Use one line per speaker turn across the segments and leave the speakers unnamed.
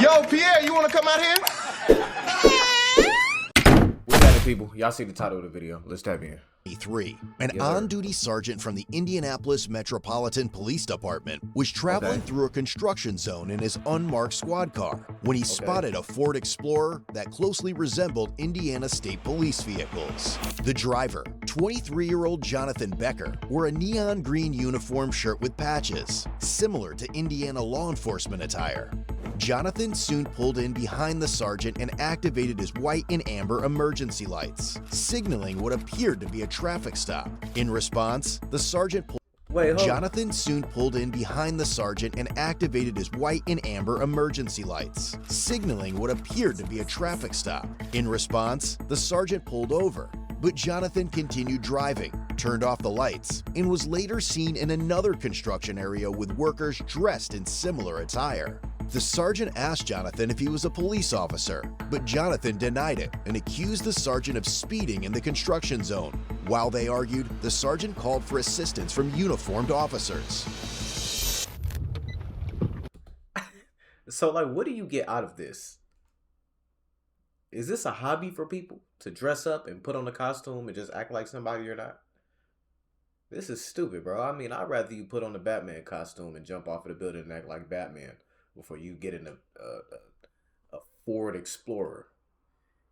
Yo, Pierre, you want to come out here?
We got it, people. Y'all see the title of the video. Let's tap in.
An on-duty sergeant from the Indianapolis Metropolitan Police Department was traveling through a construction zone in his unmarked squad car when he spotted a Ford Explorer that closely resembled Indiana State Police vehicles. The driver, 23-year-old Jonathan Becker, wore a neon green uniform shirt with patches, similar to Indiana law enforcement attire. Jonathan soon pulled in behind the sergeant and activated his white and amber emergency lights, signaling what appeared to be a traffic stop. In response, the sergeant Jonathan soon pulled in behind the sergeant and activated his white and amber emergency lights, signaling what appeared to be a traffic stop. In response, the sergeant pulled over, but Jonathan continued driving, turned off the lights, and was later seen in another construction area with workers dressed in similar attire. The sergeant asked Jonathan if he was a police officer, but Jonathan denied it and accused the sergeant of speeding in the construction zone. While they argued, the sergeant called for assistance from uniformed officers.
So, like, what do you get out of this? Is this a hobby for people to dress up and put on a costume and just act like somebody you're not? This is stupid, bro. I mean, I'd rather you put on a Batman costume and jump off of the building and act like Batman before you get in a Ford Explorer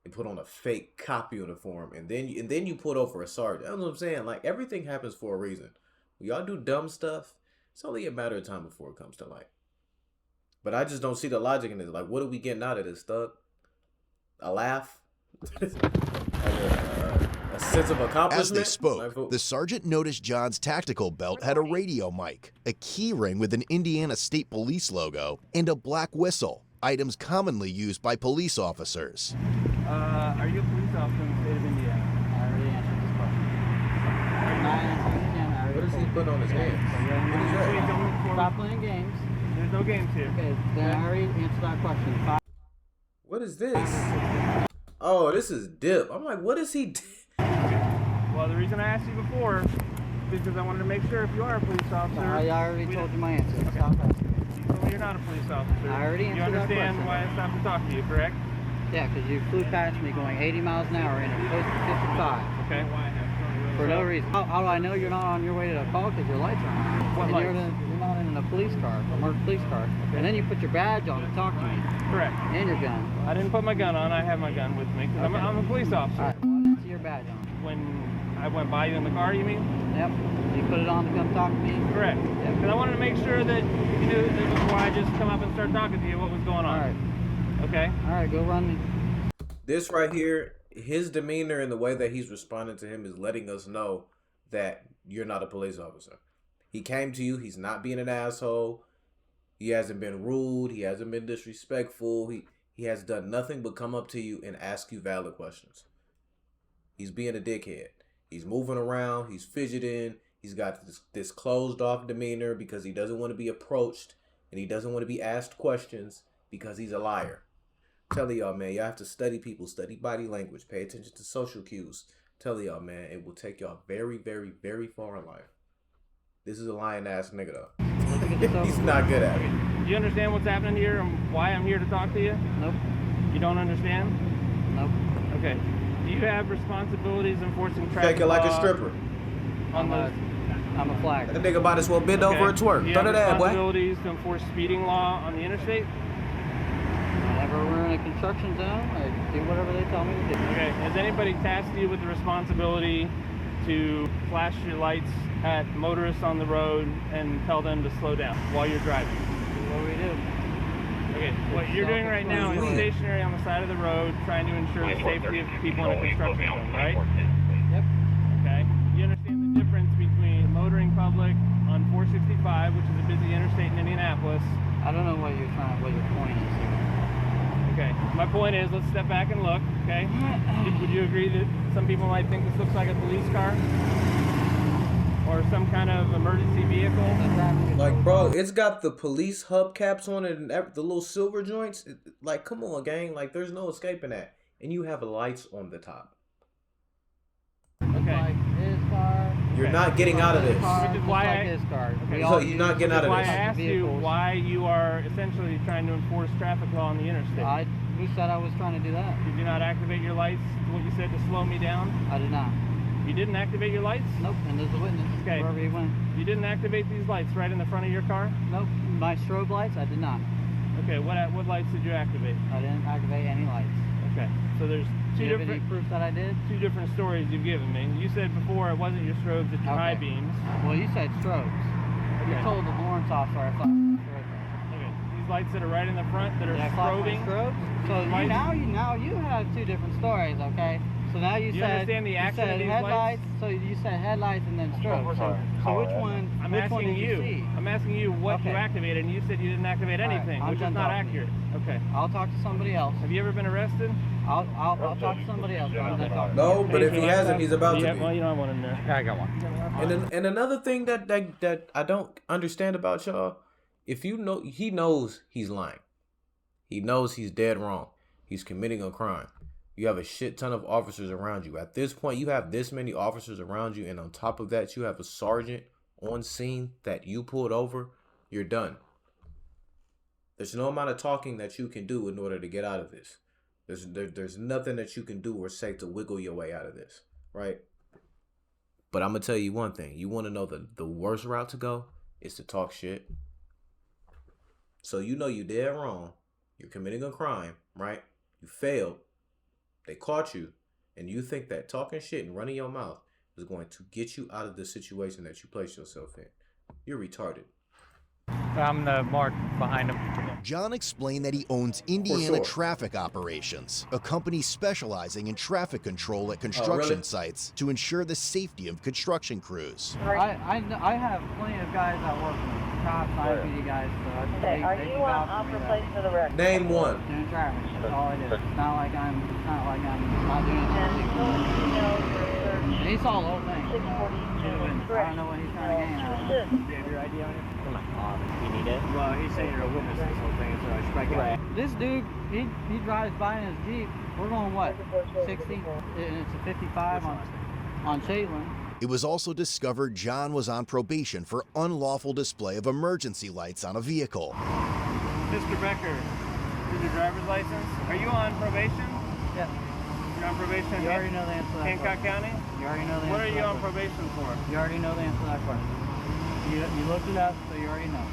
and put on a fake cop uniform and then you put over a sergeant. That's what I'm saying. Like, everything happens for a reason. When y'all do dumb stuff, it's only a matter of time before it comes to light. But I just don't see the logic in this. Like, what are we getting out of this, thug? A laugh? A sense of accomplishment?
As they spoke, the sergeant noticed John's tactical belt had a radio mic, a key ring with an Indiana State Police logo, and a black whistle, items commonly used by police officers.
Are you a police officer in the state of Indiana?
I already answered this question.
What does he put on his hands? What is that?
Stop playing games.
There's no games here.
Okay, then I already answered that question.
What is this? Oh, this is dip. I'm like, what is he doing?
Well, the reason I asked you before is because I wanted to make sure if you are a police officer.
I already told you my answer. Stop asking.
You told me you're not a police officer.
I already answered that question.
You understand why I stopped to talk to you, correct?
Yeah, because you flew past me going 80 miles an hour in a close to 55.
Okay.
For no reason. How do I know you're not on your way to the call? Because your lights are on.
What
and
lights?
You're not in a police car, a marked police car. Okay. And then you put your badge on to talk to me.
Correct.
And your gun.
I didn't put my gun on. I have my gun with me because I'm a police officer.
All right. Well, I didn't see your badge on.
When I went by you in the car, you mean?
Yep. You put it on to come talk to me?
Correct.
Yep.
Because I wanted to make sure that you knew that before I just come up and start talking to you what was going on.
All right.
Okay?
All right, go run me.
This right here, his demeanor and the way that he's responding to him is letting us know that you're not a police officer. He came to you. He's not being an asshole. He hasn't been rude. He hasn't been disrespectful. He has done nothing but come up to you and ask you valid questions. He's being a dickhead. He's moving around. He's fidgeting. He's got this closed off demeanor because he doesn't want to be approached and he doesn't want to be asked questions because he's a liar. I'm telling y'all, man, y'all have to study people, study body language, pay attention to social cues. Tell y'all, man, it will take y'all very, very, very far in life. This is a lying ass nigga though. He's not good at it.
Do you understand what's happening here and why I'm here to talk to you?
Nope.
You don't understand?
Nope.
Okay. Do you have responsibilities enforcing traffic
Take it like a
law
stripper.
on those?
I'm a flagger.
That nigga might as well bend over and twerk.
Do you
Throw
have
that ad, boy.
responsibilities to enforce speeding law on the interstate?
Whenever we're in a construction zone, I do whatever they tell me to do.
Okay. Has anybody tasked you with the responsibility to flash your lights at motorists on the road and tell them to slow down while you're driving?
What do we do?
Okay, what you're doing right now is stationary on the side of the road trying to ensure the safety of people in a construction zone, right?
Yep.
Okay. You understand the difference between the motoring public on 465, which is a busy interstate in Indianapolis.
I don't know what your point is here.
Okay. My point is, let's step back and look, okay? Would you agree that some people might think this looks like a police car? Or some kind of emergency vehicle?
Like, bro, it's got the police hubcaps on it and the little silver joints. Like, come on, gang. Like, there's no escaping that. And you have lights on the top.
Okay.
Like his car.
You're not getting out of this.
Which is why
his car.
Okay,
so you're not getting out of
why
this.
I asked you why you are essentially trying to enforce traffic law on the interstate.
Who said I was trying to do that?
Did you not activate your lights? What you said to slow me down?
I did not.
You didn't activate your lights?
Nope, and there's a witness.
Okay.
Wherever he went.
You didn't activate these lights right in the front of your car?
Nope. My strobe lights, I did not.
Okay, what lights did you activate?
I didn't activate any lights.
Okay, so there's
Do you have any proof that I did?
two different stories you've given me. You said before it wasn't your strobes, it's your high beams.
Well, you said strobes. You told the Lawrence officer I thought.
Okay, these lights that are right in the front that are strobing.
Strobes? So now you have two different stories, okay? So now you said
understand the action of these
headlights.
lights?
So you said headlights and then strobes. So which one? Which one did you see?
I'm asking you what you activated, and you said you didn't activate anything, which is not accurate. Okay.
I'll talk to somebody else.
Have you ever been arrested?
I'll talk to somebody else.
No, but if he hasn't, he's about to be.
Well, you don't have one in there.
I got one.
And another thing that I don't understand about y'all, if you know, he knows he's lying. He knows he's dead wrong. He's committing a crime. You have a shit ton of officers around you. At this point, you have this many officers around you, and on top of that, you have a sergeant on scene that you pulled over. You're done. There's no amount of talking that you can do in order to get out of this. There's nothing that you can do or say to wiggle your way out of this, right? But I'm going to tell you one thing. You want to know the worst route to go is to talk shit. So you know you're dead wrong. You're committing a crime, right? You failed. They caught you. And you think that talking shit and running your mouth is going to get you out of the situation that you placed yourself in. You're retarded.
I'm the mark behind him.
John explained that he owns Indiana Traffic Operations, a company specializing in traffic control at construction sites to ensure the safety of construction crews.
I have plenty of guys that work with me. Cops, IPD guys. So
Are you on place for the record?
Name one.
Doing traffic. That's all I do. It's not like I'm not doing anything. And he saw the whole thing. I don't know what he's trying to gain out of it.
Do you have your ID on you? You need it? Well, he's saying you're a witness to this whole thing, so I should probably get it.
This dude, he drives by in his Jeep. We're going what? 60? And it's a 55 on Caitlin.
It was also discovered John was on probation for unlawful display of emergency lights on a vehicle.
Mr. Becker, is your driver's license? Are you on probation?
Yeah.
You're on probation?
You already know the answer to that
Hancock
question.
County?
You already know the answer.
What are
to
you
that
on
question.
probation for?
You already know the answer to that question. You looked it up, so you already know.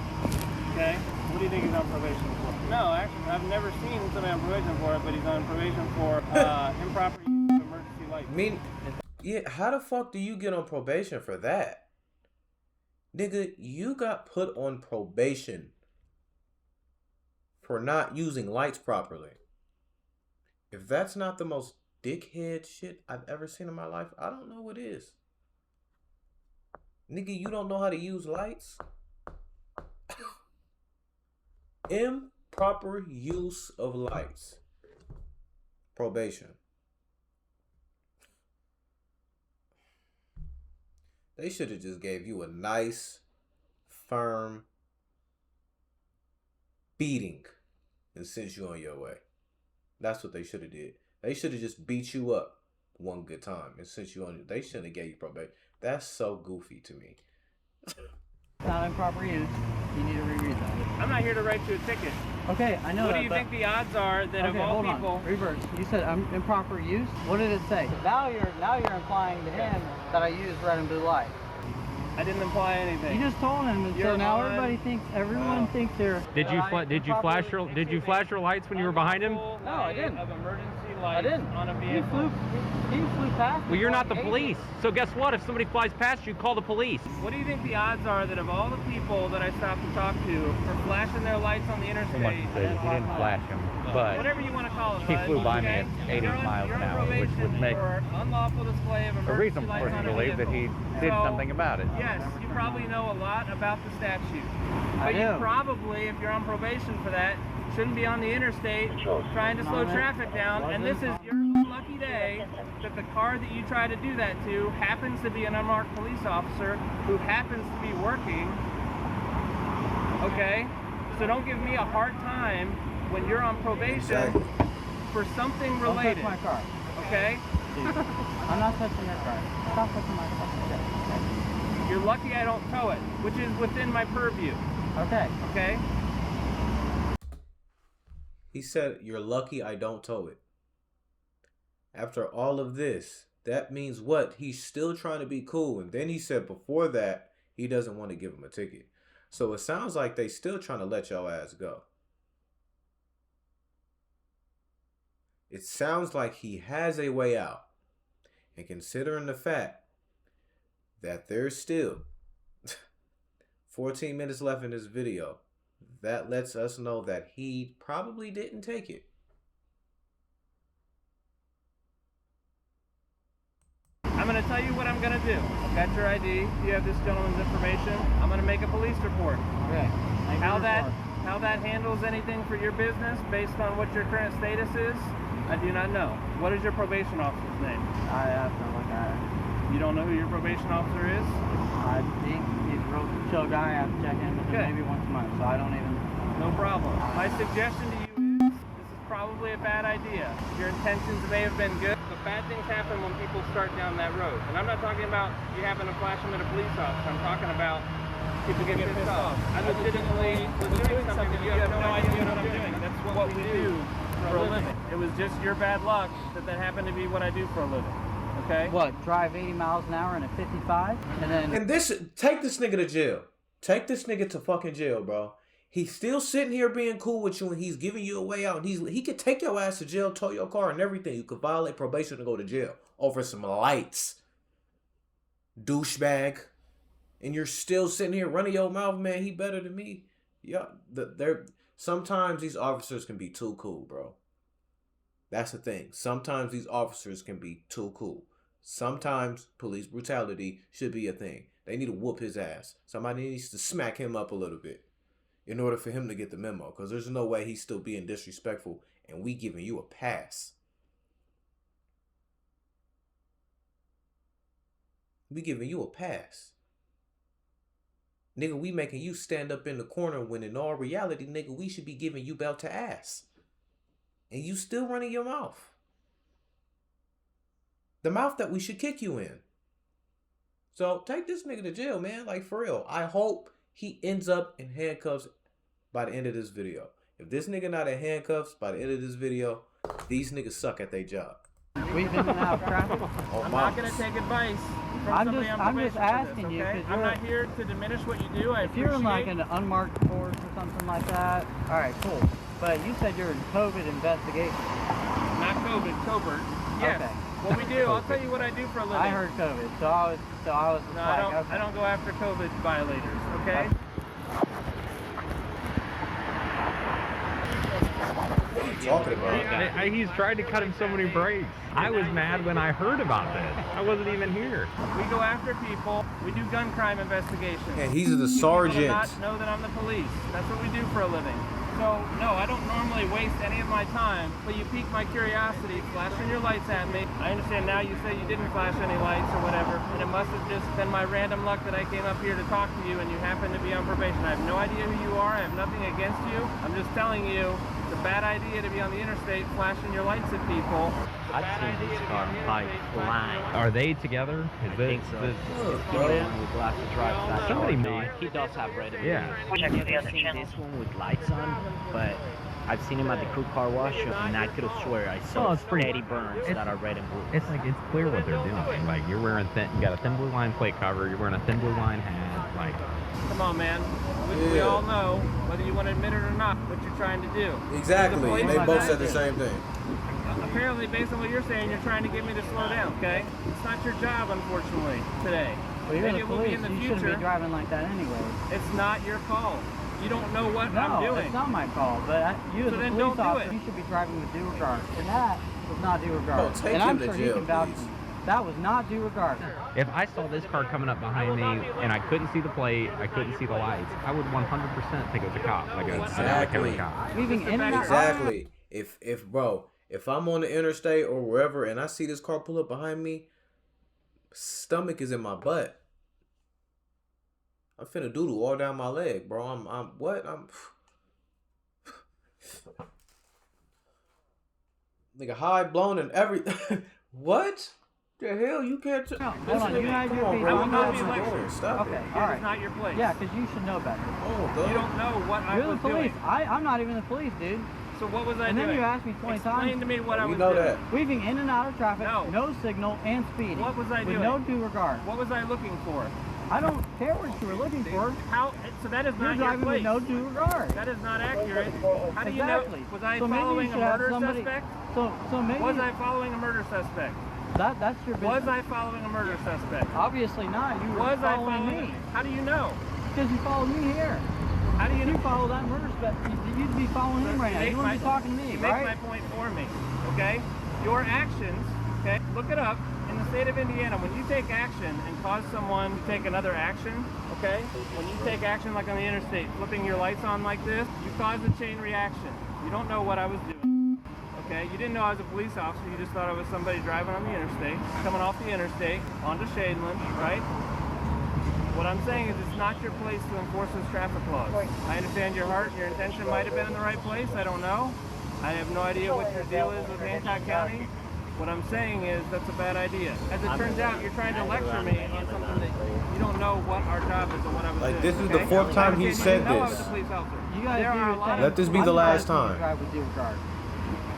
Okay. What do you think he's on probation for? No, actually, I've never seen somebody on probation for it, but he's on probation for improper use of emergency lights.
Yeah, how the fuck do you get on probation for that? Nigga, you got put on probation for not using lights properly. If that's not the most dickhead shit I've ever seen in my life, I don't know what is. Nigga, you don't know how to use lights? Improper use of lights. Probation. They should have just gave you a nice, firm beating and sent you on your way. That's what they should have did. They should have just beat you up one good time and sent you on. They shouldn't have gave you probation. That's so goofy to me.
Not improper use. You need to reread that.
I'm not here to write you a ticket.
Okay, I know
What
that.
do you think the odds are that of all people?
On. Reverse. You said improper use. What did it say? Now you're implying to him that I used red and blue light.
I didn't imply anything.
You just told him, and so now everyone thinks they're.
Did you flash your lights when you were behind him?
No, I didn't.
Of emergency lights on a vehicle.
He flew past.
Well, you're not the police. So guess what? If somebody flies past you, call the police.
What do you think the odds are that of all the people that I stopped to talk to for flashing their lights on the interstate?
He didn't flash him, but
whatever you want to call it.
he flew by me at 80 miles an hour, which would make
unlawful display of
a reason
emergency
for
lights
us
on
to
a
believe that
vehicle.
he did something about it.
Yes, you probably know a lot about the statute. But you probably, if you're on probation for that, shouldn't be on the interstate trying to slow traffic down. And this is your lucky day that the car that you try to do that to happens to be an unmarked police officer who happens to be working. Okay? So don't give me a hard time when you're on probation for something related.
Don't touch my car.
Okay?
I'm not touching your car. Stop touching my car. Okay.
You're lucky I don't tow it, which is within my purview.
Okay.
Okay?
He said, you're lucky I don't tow it. After all of this, that means what? He's still trying to be cool. And then he said before that, he doesn't want to give him a ticket. So it sounds like they still trying to let y'all ass go. It sounds like he has a way out. And considering the fact that there's still 14 minutes left in this video, that lets us know that he probably didn't take it.
I'm going to tell you what I'm going to do. I've got your ID. You have this gentleman's information. I'm going to make a police report.
Okay.
How that handles anything for your business based on what your current status is, I do not know. What is your probation officer's name?
I have to look at it.
You don't know who your probation officer is?
I think he's a real chill guy. I have to check in with him maybe once a month, so I don't even...
No problem. My suggestion to you is, this is probably a bad idea. Your intentions may have been good, but bad things happen when people start down that road. And I'm not talking about you having to flash them at a police officer. I'm talking about people get pissed off. I legitimately was doing something that you have no idea what I'm doing. That's what we do for a living. It was just your bad luck that happened to be what I do for a living. Okay?
What, drive 80 miles an hour in a 55? And then...
And take this nigga to jail. Take this nigga to fucking jail, bro. He's still sitting here being cool with you and he's giving you a way out. He could take your ass to jail, tow your car and everything. You could violate probation and go to jail over some lights. Douchebag. And you're still sitting here running your mouth, man. He better than me. Yeah, sometimes these officers can be too cool, bro. That's the thing. Sometimes these officers can be too cool. Sometimes police brutality should be a thing. They need to whoop his ass. Somebody needs to smack him up a little bit in order for him to get the memo. Because there's no way he's still being disrespectful and we giving you a pass. We giving you a pass. Nigga, we making you stand up in the corner when in all reality, nigga, we should be giving you belt to ass. And you still running your mouth. The mouth that we should kick you in. So take this nigga to jail, man. Like, for real. I hope he ends up in handcuffs by the end of this video. If this nigga not in handcuffs by the end of this video, these niggas suck at their job.
We've been out of traffic.
I'm not going to take advice from somebody on
I'm
probation
just asking
for this,
you,
okay?
because
I'm not here to diminish what you do.
If you're in like an unmarked force or something like that, all right, cool. But you said you're in COVID investigation.
Not COVID, covert. Yes.
Okay.
What we do, I'll tell you what I do for a living.
I heard COVID, so I was
No,
like,
I don't go after COVID violators, okay?
What are you talking about?
He's tried to cut him so many breaks. I was mad when I heard about this. I wasn't even here.
We go after people. We do gun crime investigations.
And he's the
People
sergeant.
do not know that I'm the police. That's what we do for a living. So, no, I don't normally waste any of my time, but you pique my curiosity, flashing your lights at me. I understand now you say you didn't flash any lights or whatever, and it must have just been my random luck that I came up here to talk to you and you happen to be on probation. I have no idea who you are. I have nothing against you. I'm just telling you, it's a bad idea to be on the interstate flashing your lights at people.
I've seen this car by flying.
Are they together?
I think so. It's the man with glasses drives that
Somebody
car.
made-
He does have red and blue.
Yeah.
I've never seen this one with lights on, but I've seen him at the crew car wash, and I could have swear I saw
Well, it's pretty-
steady burns that are red and blue.
It's like, it's clear what they're doing. Like, you're wearing you got a thin blue line plate cover, you're wearing a thin blue line hat, like...
Come on, man. We
Yeah.
all know, whether you want to admit it or not, what you're trying to do.
Exactly.
The police
They
are
both
not
said the
doing.
same thing.
Apparently, based on what you're saying, you're trying to get me to slow down, okay? It's not your job, unfortunately, today.
well, you're
Maybe
the
it will be
police.
in the
You shouldn't
future.
be driving like that anyway.
It's not your call. You don't know what I'm
No,
doing.
it's not my call. But you, as
So
a
then
police
don't do
officer,
it.
you should be driving with due regard. And that was not due regard.
Oh, take
and I'm
him to
sure you
jail,
can vouch
please.
for me. That was not due regard.
If I saw this car coming up behind me and I couldn't see the plate, I couldn't see the lights, I would 100% think it was a cop, like a Sonoma County cop.
Leaving in and out.
Exactly. If I'm on the interstate or wherever and I see this car pull up behind me, stomach is in my butt. I'm finna doodle all down my leg, bro. I'm nigga high blown and every what? The hell, you can't.
Hold on, you have your feet.
I will
I'm
not
not
be
doing
lectured.
it.
Stop
Okay,
it.
all
It
right.
is not your place.
Yeah, because you should know better.
Oh,
You don't know what I
You're
was
the police.
doing.
I'm not even the police, dude.
So what was I
And
doing?
then you asked me 20
Explain
times.
to me what I
We
was
know
doing.
that.
Weaving in and out of traffic,
No.
signal, and speeding.
What was I
with
doing?
no due regard.
What was I looking for?
I don't care what you were looking for.
How? So that is
You're
not your
driving
place.
with no due regard.
That is not accurate. How do you
Exactly.
know? Was I
So maybe you
following a
should have
murder
somebody-
suspect?
So maybe
Was I following a murder suspect?
that's your business.
Was I following a murder suspect?
Obviously not. You were
Was I
following
following?
me
How do you know?
because you followed me here.
How do you
If you
know?
follow that murder suspect, you'd be following him right now. You wouldn't be talking to me,
You make
right?
my point for me, okay? Your actions, okay? Look it up. In the state of Indiana, when you take action and cause someone to take another action, okay? When you take action like on the interstate, flipping your lights on like this, you cause a chain reaction. You don't know what I was doing, okay? You didn't know I was a police officer. You just thought I was somebody driving on the interstate, coming off the interstate onto Shadeland, right? What I'm saying is it's not your place to enforce those traffic laws. I understand your heart, your intention might have been in the right place. I don't know. I have no idea what your deal is with Hancock County. What I'm saying is that's a bad idea. As it turns out, you're trying to lecture me on something that you don't know what our job is and what I was
Like,
doing.
this is the
okay?
fourth time he
You
said
didn't know I was
this.
a police officer.
You guys
There
do
are
your
a lot
thing.
of
Let this be the
I'm
last
asking you to
time.
drive with due regard.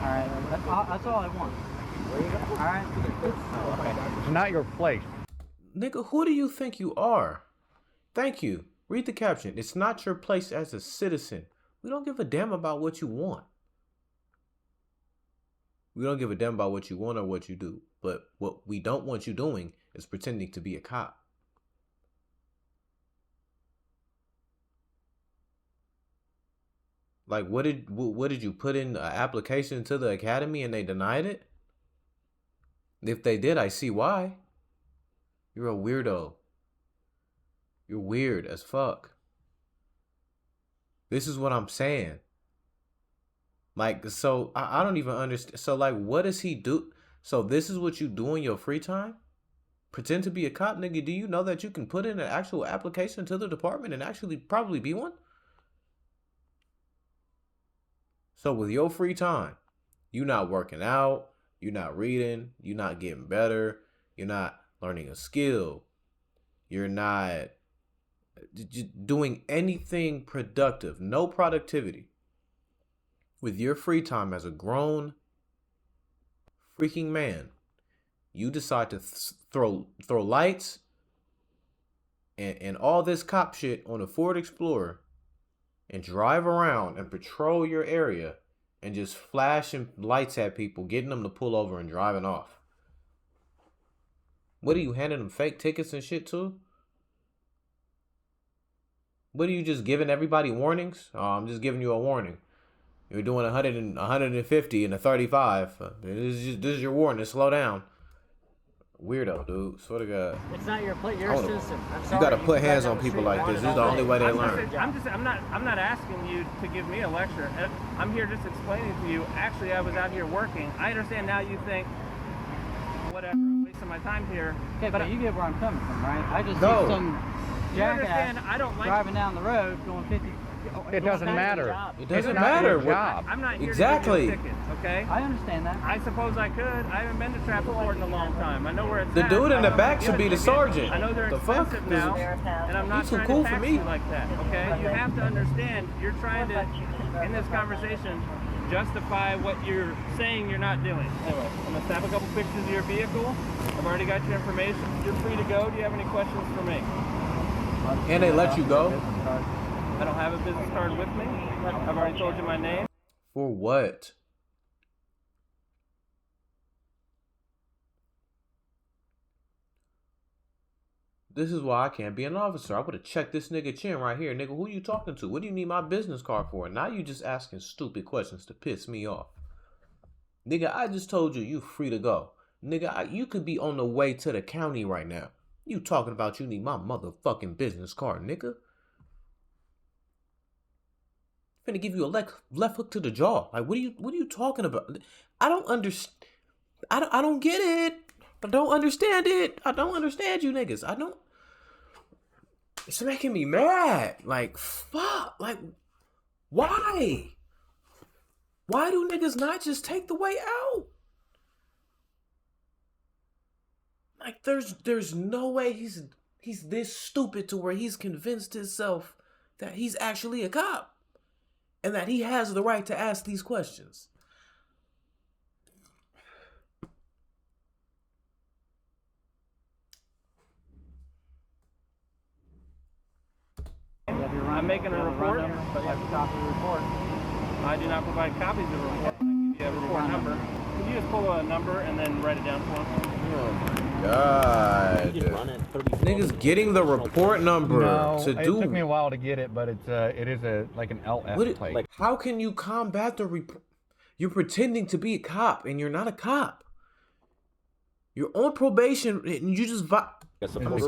All right, that's all I want. All right.
It's not your place.
Nigga, who do you think you are? Thank you. Read the caption. It's not your place as a citizen. We don't give a damn about what you want. We don't give a damn about what you want or what you do. But what we don't want you doing is pretending to be a cop. Like, what did you put in an application to the academy and they denied it? If they did, I see why. You're a weirdo. You're weird as fuck. This is what I'm saying. Like, so I don't even understand. So, like, what does he do? So this is what you do in your free time? Pretend to be a cop, nigga. Do you know that you can put in an actual application to the department and actually probably be one? So with your free time, you're not working out, you're not reading, you're not getting better, you're not learning a skill, you're not doing anything productive, no productivity. With your free time as a grown freaking man, you decide to throw lights and all this cop shit on a Ford Explorer and drive around and patrol your area and just flashing lights at people, getting them to pull over and driving off. What are you handing them fake tickets and shit too? What are you just giving everybody warnings? Oh, I'm just giving you a warning. You're doing 100 and 150 and a 35. This is your warning. Slow down. Weirdo, dude. Swear to God.
It's not your place. You're a citizen. I'm
You
sorry.
gotta put
drive
hands
down
on
the
people
street,
like
want
this.
it
This is the
all
only
day.
way they
I'm
learn.
not asking you to give me a lecture. I'm here just explaining to you. Actually, I was out here working. I understand now. You think, whatever, I'm wasting my time here.
Okay, but you get where I'm coming from, right? I just
No.
see some
You understand?
jackass
I don't like.
driving down the road going 50.
It doesn't matter.
It doesn't
It's not
matter.
your
What-
job.
I'm not here
Exactly.
to give you a ticket, okay?
I understand that.
I suppose I could. I haven't been to traffic court in a long time. I know where it's
The
at.
dude in
I
the
know
back
they're
should be the
good.
sergeant.
I know they're
The fuck?
expensive now, and I'm not
He's too
trying
cool
to
for
tax
me.
you like that, okay? You have to understand, you're trying to, in this conversation, justify what you're saying you're not doing. Anyway, I'm going to snap a couple pictures of your vehicle. I've already got your information. You're free to go. Do you have any questions for me?
And they let you go?
I don't have a business card with me. I've already told you my name.
For what? This is why I can't be an officer. I would have checked this nigga chin right here. Nigga, who you talking to? What do you need my business card for? Now you just asking stupid questions to piss me off. Nigga, I just told you free to go. Nigga, you could be on the way to the county right now. You talking about you need my motherfucking business card, nigga. Finna give you a left hook to the jaw. Like, what are you talking about? I don't understand. I don't get it. I don't understand it. I don't understand you niggas. I don't. It's making me mad. Like, fuck. Like, why? Why do niggas not just take the way out? Like there's no way he's this stupid to where he's convinced himself that he's actually a cop and that he has the right to ask these questions.
I'm making a report, but you have to copy the report. I do not provide copies of the report. You have a report number. Can you just pull a number and then write it down for him?
Oh my god. Niggas getting the report number to do.
It took me a while to get it, but it is like an LF plate.
Like, how can you combat the report? You're pretending to be a cop and you're not a cop. You're on probation and you just all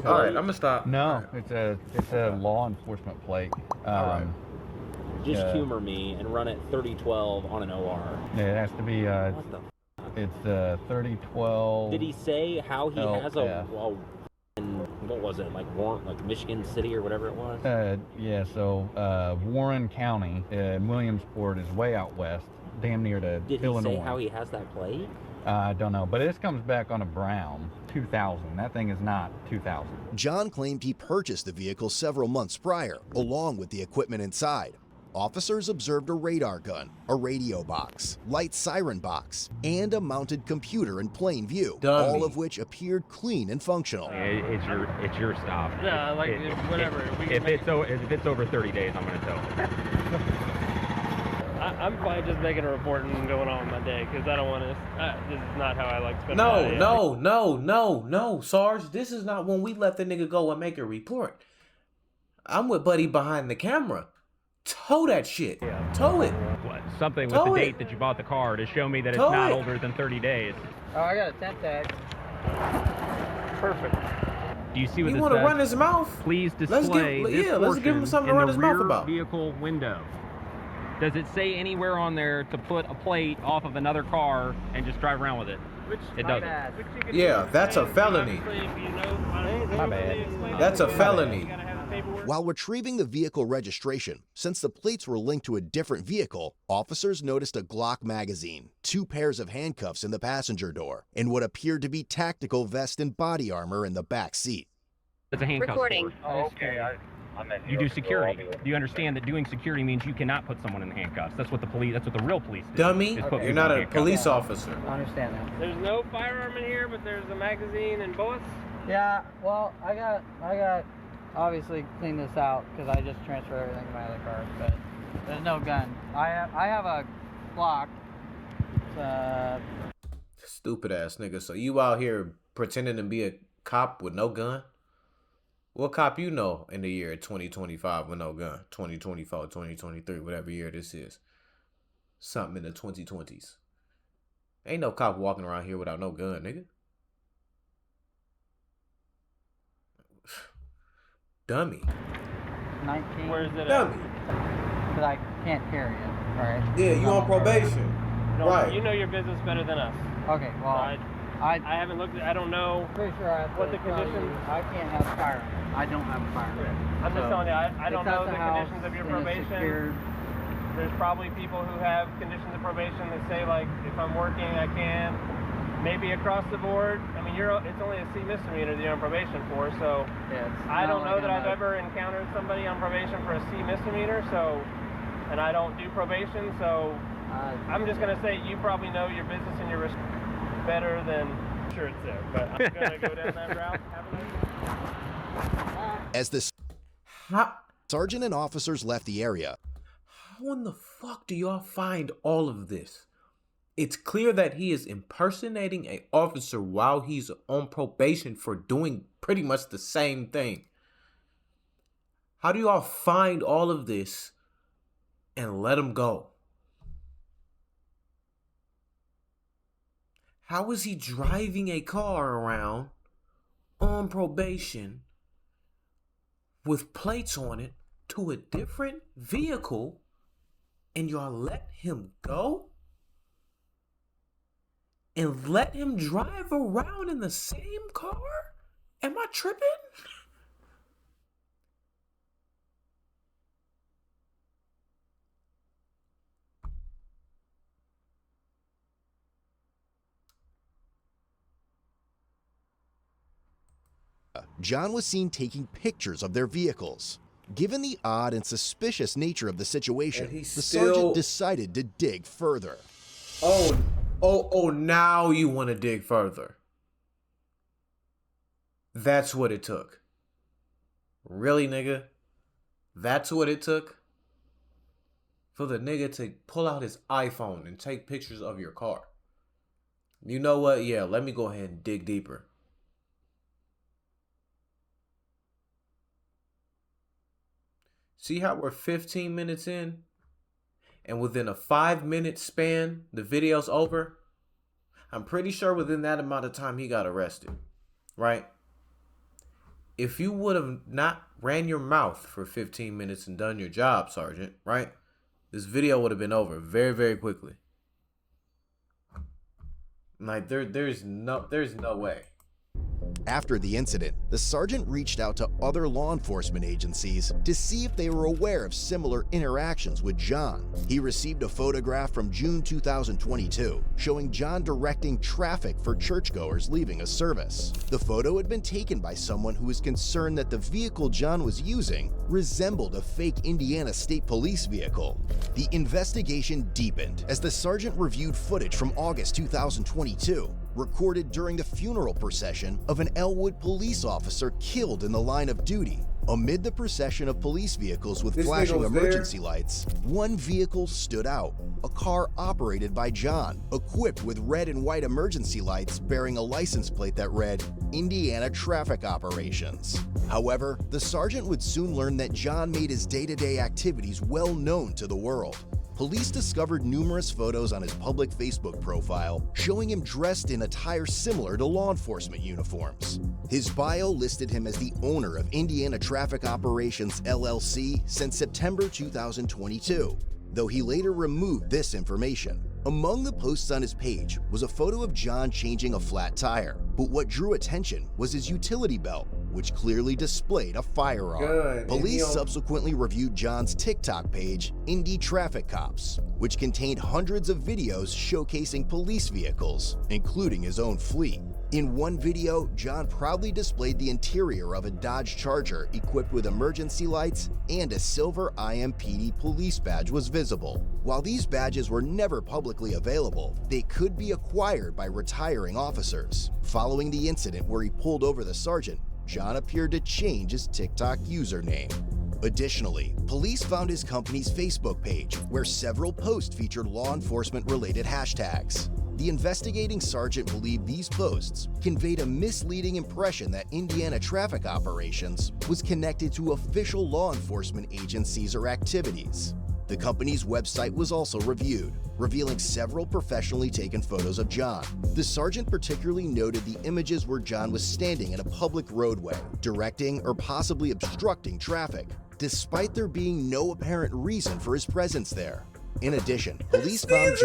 right, I'm gonna stop.
No, it's a law enforcement plate.
All right.
Just humor me and run it 3012 on an OR.
Yeah, it has to be.
What the?
It's 3012.
Did he say how he has
yeah.
What was it, like Warren, like Michigan City or whatever it was?
Yeah. So Warren County, Williamsport is way out west, damn near to Illinois.
Did he say how he has that plate?
I don't know, but this comes back on a brown 2000. That thing is not 2000.
John claimed he purchased the vehicle several months prior, along with the equipment inside. Officers observed a radar gun, a radio box, light siren box, and a mounted computer in plain view, all of which appeared clean and functional.
It's your stop.
Yeah, whatever.
If it's over 30 days, I'm going to tow.
I'm fine just making a report and going on with my day because I don't want to. This is not how I like to spend my day.
No, Sarge. This is not when we let the nigga go and make a report. I'm with Buddy behind the camera. Tow that shit.
Yeah.
Tow it.
What? Something with the date that you bought the car to show me that it's not older than 30 days.
Oh, I got a tent tag.
Perfect.
Do you see what
You
this
want to
says?
run his mouth?
Please display
let's give him something to run his mouth about.
Vehicle window. Does it say anywhere on there to put a plate off of another car and just drive around with it? It doesn't.
Yeah, that's a felony.
My bad.
That's a felony.
While retrieving the vehicle registration, since the plates were linked to a different vehicle, officers noticed a Glock magazine, 2 pairs of handcuffs in the passenger door, and what appeared to be tactical vest and body armor in the back seat.
It's a handcuff.
Recording.
Oh, okay. You do security. Do you understand that doing security means you cannot put someone in handcuffs? That's what the real police do.
Dummy, you're not a police officer.
I understand that.
There's no firearm in here, but there's a magazine and bullets.
Yeah, well, I got obviously clean this out because I just transferred everything to my other car, but there's no gun. I have a Glock.
Stupid ass nigga. So you out here pretending to be a cop with no gun? What cop you know in the year 2025 with no gun? 2024, 2023, whatever year this is. Something in the 2020s. Ain't no cop walking around here without no gun, nigga. Dummy.
19.
Where's it at?
Dummy.
But I can't carry it, right?
Yeah, you on probation. Right.
You know your business better than us.
Okay, well,
I haven't looked at, I don't know.
pretty sure I have
What
to
the
tell
conditions-
you, I can't have a firearm. I don't have a firearm.
I'm just
So,
telling you, I don't
it's at
know the
house,
conditions of your
and it's
probation.
secured.
There's probably people who have conditions of probation that say, like, if I'm working, I can. Maybe across the board. I mean, it's only a C misdemeanor that you're on probation for, so
Yeah, it's
I
not
don't know
like
that
I'm
I've ever encountered somebody on probation for a C misdemeanor, so, and I don't do probation, so I'm just going to say you probably know your business and your risk better than, sure it's there, but I'm going to go down that route. Have a nice day.
As the sergeant and officers left the area,
How in the fuck do y'all find all of this? It's clear that he is impersonating an officer while he's on probation for doing pretty much the same thing. How do y'all find all of this and let him go? How is he driving a car around on probation with plates on it to a different vehicle and y'all let him go? And let him drive around in the same car? Am I tripping?
John was seen taking pictures of their vehicles. Given the odd and suspicious nature of the situation, the sergeant decided to dig further.
Oh, now you want to dig further. That's what it took. Really, nigga? That's what it took? For the nigga to pull out his iPhone and take pictures of your car. You know what? Yeah, let me go ahead and dig deeper. See how we're 15 minutes in? And within a 5-minute span, the video's over? I'm pretty sure within that amount of time he got arrested. Right? If you would have not ran your mouth for 15 minutes and done your job, Sergeant, right? This video would have been over very, very quickly. Like, there's no way.
After the incident, the sergeant reached out to other law enforcement agencies to see if they were aware of similar interactions with John. He received a photograph from June 2022 showing John directing traffic for churchgoers leaving a service. The photo had been taken by someone who was concerned that the vehicle John was using resembled a fake Indiana State Police vehicle. The investigation deepened as the sergeant reviewed footage from August 2022. Recorded during the funeral procession of an Elwood police officer killed in the line of duty. Amid the procession of police vehicles with flashing emergency lights, one vehicle stood out, a car operated by John, equipped with red and white emergency lights bearing a license plate that read, Indiana Traffic Operations. However, the sergeant would soon learn that John made his day-to-day activities well known to the world. Police discovered numerous photos on his public Facebook profile showing him dressed in attire similar to law enforcement uniforms. His bio listed him as the owner of Indiana Traffic Operations LLC since September 2022, though he later removed this information. Among the posts on his page was a photo of John changing a flat tire, but what drew attention was his utility belt, which clearly displayed a firearm. Police subsequently reviewed John's TikTok page, Indy Traffic Cops, which contained hundreds of videos showcasing police vehicles, including his own fleet. In one video, John proudly displayed the interior of a Dodge Charger equipped with emergency lights, and a silver IMPD police badge was visible. While these badges were never publicly available, they could be acquired by retiring officers. Following the incident where he pulled over the sergeant, John appeared to change his TikTok username. Additionally, police found his company's Facebook page, where several posts featured law enforcement-related hashtags. The investigating sergeant believed these posts conveyed a misleading impression that Indiana Traffic Operations was connected to official law enforcement agencies or activities. The company's website was also reviewed, revealing several professionally taken photos of John. The sergeant particularly noted the images where John was standing in a public roadway, directing or possibly obstructing traffic, despite there being no apparent reason for his presence there. In addition, police found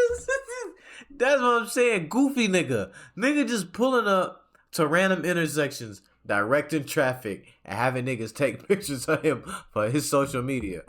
That's what I'm saying, goofy nigga. Nigga just pulling up to random intersections, directing traffic, and having niggas take pictures of him for his social media.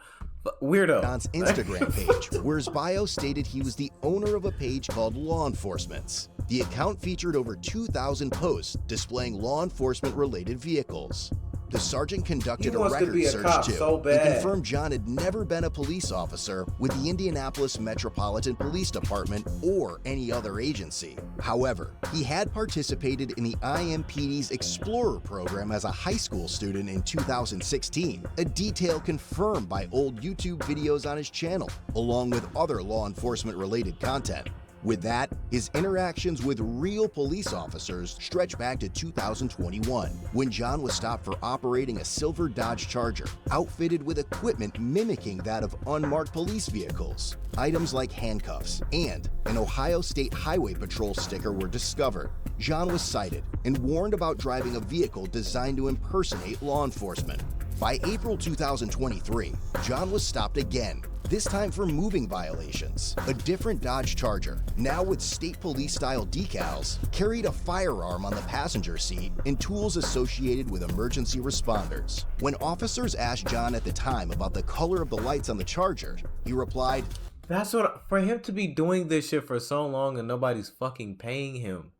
Weirdo.
John's Instagram page, where his bio stated he was the owner of a page called Law Enforcements. The account featured over 2,000 posts displaying law enforcement-related vehicles. The sergeant conducted a record search too, and confirmed John had never been a police officer with the Indianapolis Metropolitan Police Department or any other agency. However, he had participated in the IMPD's Explorer program as a high school student in 2016, a detail confirmed by old YouTube videos on his channel, along with other law enforcement-related content. With that, his interactions with real police officers stretch back to 2021, when John was stopped for operating a silver Dodge Charger, outfitted with equipment mimicking that of unmarked police vehicles. Items like handcuffs and an Ohio State Highway Patrol sticker were discovered. John was cited and warned about driving a vehicle designed to impersonate law enforcement. By April 2023, John was stopped again, this time for moving violations. A different Dodge Charger, now with state police-style decals, carried a firearm on the passenger seat and tools associated with emergency responders. When officers asked John at the time about the color of the lights on the Charger, he replied,
"That's what, for him to be doing this shit for so long and nobody's fucking paying him.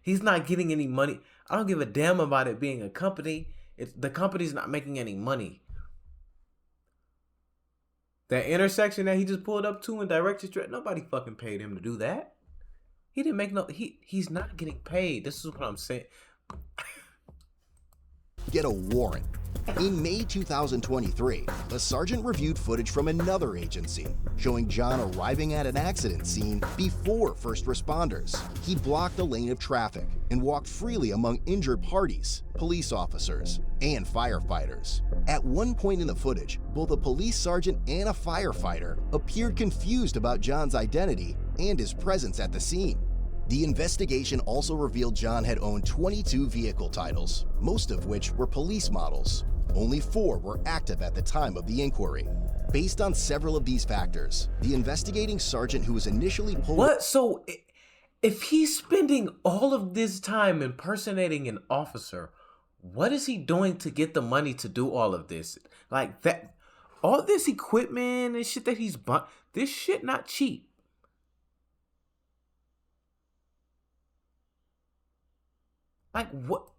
He's not getting any money. I don't give a damn about it being a company. The company's not making any money. That intersection that he just pulled up to and directed straight, nobody fucking paid him to do that. He didn't make no. He's not getting paid. This is what I'm saying.
Get a warrant. In May 2023, a sergeant reviewed footage from another agency showing John arriving at an accident scene before first responders. He blocked a lane of traffic and walked freely among injured parties, police officers, and firefighters. At one point in the footage, both a police sergeant and a firefighter appeared confused about John's identity and his presence at the scene. The investigation also revealed John had owned 22 vehicle titles, most of which were police models. Only 4 were active at the time of the inquiry. Based on several of these factors, the investigating sergeant who was initially pulled—
What? So, if he's spending all of this time impersonating an officer, what is he doing to get the money to do all of this? Like that, all this equipment and shit that he's buying, this shit not cheap. Like what?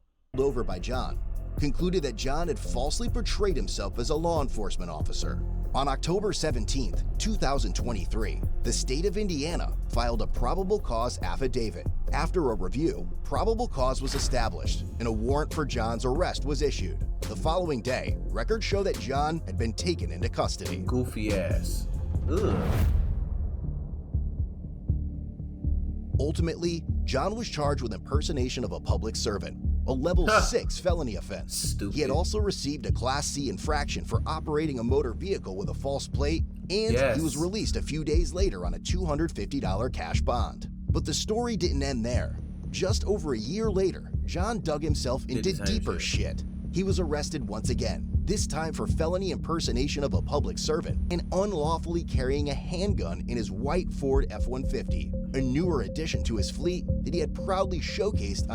over by John, concluded that John had falsely portrayed himself as a law enforcement officer. On October 17, 2023, the state of Indiana filed a probable cause affidavit. After a review, probable cause was established and a warrant for John's arrest was issued. The following day, records show that John had been taken into custody.
Goofy ass. Ugh.
Ultimately, John was charged with impersonation of a public servant, a level 6 felony offense.
Stupid.
He had also received a Class C infraction for operating a motor vehicle with a false plate, and he was released a few days later on a $250 cash bond. But the story didn't end there. Just over a year later, John dug himself into deeper shit. He was arrested once again, this time for felony impersonation of a public servant and unlawfully carrying a handgun in his white Ford F-150, a newer addition to his fleet that he had proudly showcased on